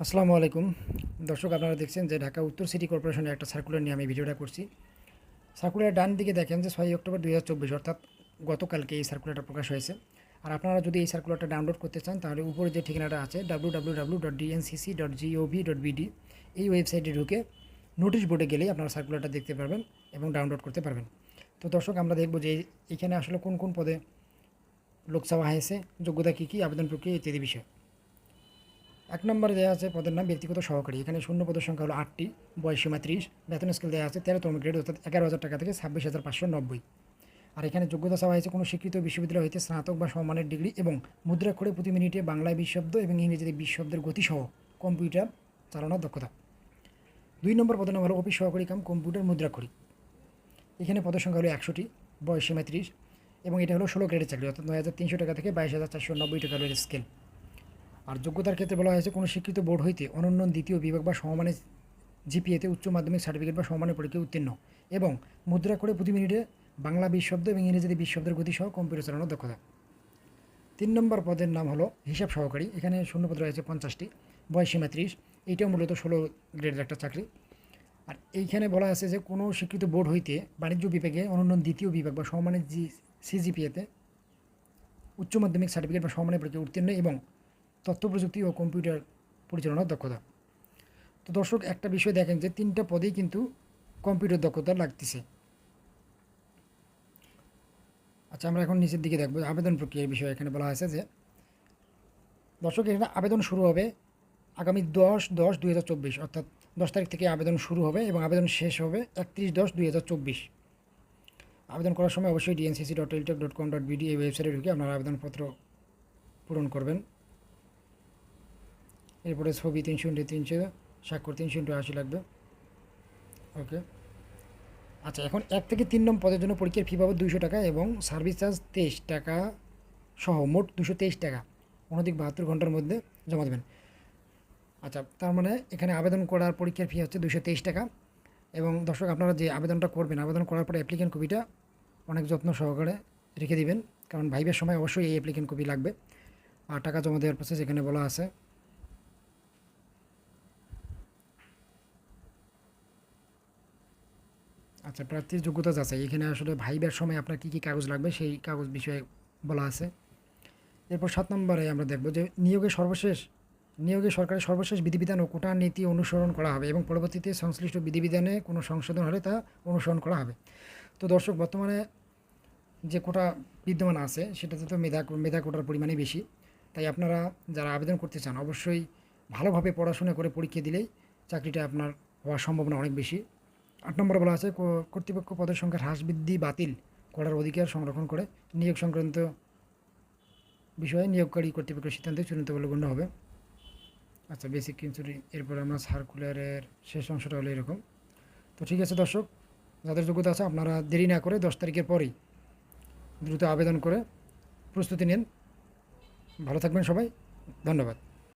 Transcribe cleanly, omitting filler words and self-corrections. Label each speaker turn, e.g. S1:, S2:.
S1: আসসালামু আলাইকুম দর্শক, আপনারা দেখছেন যে ঢাকা উত্তর সিটি কর্পোরেশনের একটা সার্কুলার নিয়ে আমি ভিডিওটা করছি। সার্কুলার ডান দিকে দেখেন যে 6 অক্টোবর 2024 অর্থাৎ গতকালকে এই সার্কুলারটা প্রকাশ হয়েছে। আর আপনারা যদি এই সার্কুলারটা ডাউনলোড করতে চান তাহলে উপরে যে ঠিকানাটা আছে www.dncc.gov.bd এই ওয়েবসাইটে ঢুকে নোটিশ বোর্ডে গেলেই আপনারা সার্কুলারটা দেখতে পারবেন এবং ডাউনলোড করতে পারবেন। তো দর্শক, আমরা দেখব যে এখানে আসলে কোন কোন পদে লোক চাওয়া হয়েছে, যোগ্যতা কী কী, আবেদন প্রক্রিয়া ইত্যাদি বিষয়। 1 নম্বরে দেওয়া আছে পদের নাম ব্যক্তিগত সহকারী। এখানে শূন্য পদের সংখ্যা হলো 8টি, বয়সীমা 30, বেতন স্কেল দেওয়া আছে 13তম গ্রেড অর্থাৎ 11,000 টাকা থেকে 26,590। আর এখানে যোগ্যতা চাওয়া হয়েছে কোনো স্বীকৃত বিশ্ববিদ্যালয় হইতে স্নাতক বা সমমানের ডিগ্রি এবং মুদ্রাক্ষরে প্রতি মিনিটে বাংলায় 20 শব্দ এবং ইংরেজিতে 20 শব্দের গতিসহ কম্পিউটার চালানোর দক্ষতা। 2 নম্বর পদের নাম হলো অফিস সহকারী কাম কম্পিউটার মুদ্রাক্ষরিক। এখানে পদের সংখ্যা হলো 100টি, বয়সীমা 30 এবং এটা হলো 16 গ্রেডের চাকরি অর্থাৎ 9,300 টাকা থেকে 22,490 টাকা রয়েছে স্কেল। আর যোগ্যতার ক্ষেত্রে বলা হয়েছে কোনো স্বীকৃত বোর্ড হইতে অনন্য দ্বিতীয় বিভাগ বা সমমানের জিপিএতে উচ্চ মাধ্যমিক সার্টিফিকেট বা সমমানের পরীক্ষায় উত্তীর্ণ এবং মুদ্রা করে প্রতি মিনিটে বাংলা 20 শব্দ এবং ইংরেজিতে 20 শব্দের গতিসহ কম্পিউটার চালানোর দক্ষতা। 3 নম্বর পদের নাম হলো হিসাব সহকারী। এখানে শূন্যপদ রয়েছে 50টি, বয়সীমা 30। এইটাও মূলত 16 গ্রেডের একটা চাকরি। আর এইখানে বলা আছে যে কোনো স্বীকৃত বোর্ড হইতে বাণিজ্য বিভাগে অনন্য দ্বিতীয় বিভাগ বা সমমানের সিজিপিএতে উচ্চ মাধ্যমিক সার্টিফিকেট বা সমমানের পরীক্ষায় উত্তীর্ণ এবং তথ্য প্রযুক্তি ও কম্পিউটার পরিচালনার দক্ষতা। তো দর্শক, একটা বিষয় দেখেন যে 3টা পদেই কিন্তু কম্পিউটার দক্ষতা লাগতেছে। আচ্ছা, আমরা এখন নিচের দিকে দেখব আবেদন প্রক্রিয়ার বিষয়ে। এখানে বলা হয়েছে যে দর্শক, এখানে আবেদন শুরু হবে আগামী 10/10/2024 অর্থাৎ 10 তারিখ থেকে আবেদন শুরু হবে এবং আবেদন শেষ হবে 31/10/2024। আবেদন করার সময় অবশ্যই dncc.eltech.com.bd এই ওয়েবসাইটে ঢুকে আপনারা আবেদনপত্র পূরণ করবেন। এরপরে ছবি 300x300, স্বাক্ষর 300x80 লাগবে। ওকে। আচ্ছা, এখন 1 থেকে 3 নম্বর পদের জন্য পরীক্ষার ফি বাবদ 200 টাকা এবং সার্ভিস চার্জ 23 টাকা সহ মোট 223 টাকা 72 ঘন্টার মধ্যে জমা দেবেন। আচ্ছা, তার মানে এখানে আবেদন করার পরীক্ষার ফি হচ্ছে 223 টাকা। এবং দর্শক, আপনারা যে আবেদনটা করবেন, আবেদন করার পরে অ্যাপ্লিকেন্ট কপিটা অনেক যত্ন সহকারে রেখে দিবেন, কারণ ভাইবের সময় অবশ্যই এই অ্যাপ্লিকেন্ট কপি লাগবে। আর টাকা জমা দেওয়ার প্রসেস এখানে বলা আছে। আচ্ছা, প্রার্থীর যোগ্যতা যাচাই। এখানে আসলে ভাইবার সময় আপনার কী কী কাগজ লাগবে সেই কাগজ বিষয়ে বলা আছে। এরপর 7 নম্বরে আমরা দেখব যে নিয়োগে সরকারের সর্বশেষ বিধিবিধান ও কোটা নীতি অনুসরণ করা হবে এবং পরবর্তীতে সংশ্লিষ্ট বিধিবিধানে কোনো সংশোধন হলে তা অনুসরণ করা হবে। তো দর্শক, বর্তমানে যে কোটা বিদ্যমান আছে সেটাতে তো মেধা কোটার পরিমাণই বেশি। তাই আপনারা যারা আবেদন করতে চান অবশ্যই ভালোভাবে পড়াশোনা করে পরীক্ষা দিলেই চাকরিটা আপনার হওয়ার সম্ভাবনা অনেক বেশি। 8 নম্বরে বলা আছে কর্তৃপক্ষ পদের সংখ্যা হ্রাস বৃদ্ধি বাতিল করার অধিকার সংরক্ষণ করে নিয়োগ সংক্রান্ত বিষয়ে নিয়োগকারী কর্তৃপক্ষের সিদ্ধান্তে চূড়ান্ত বলে গণ্য হবে। আচ্ছা, বেসিক কিন্তু এরপর আমরা সার্কুলারের শেষ অংশটা হলো এরকম। তো ঠিক আছে দর্শক, যাদের যোগ্যতা আছে আপনারা দেরি না করে 10 তারিখের পরেই দ্রুত আবেদন করে প্রস্তুতি নিন। ভালো থাকবেন সবাই, ধন্যবাদ।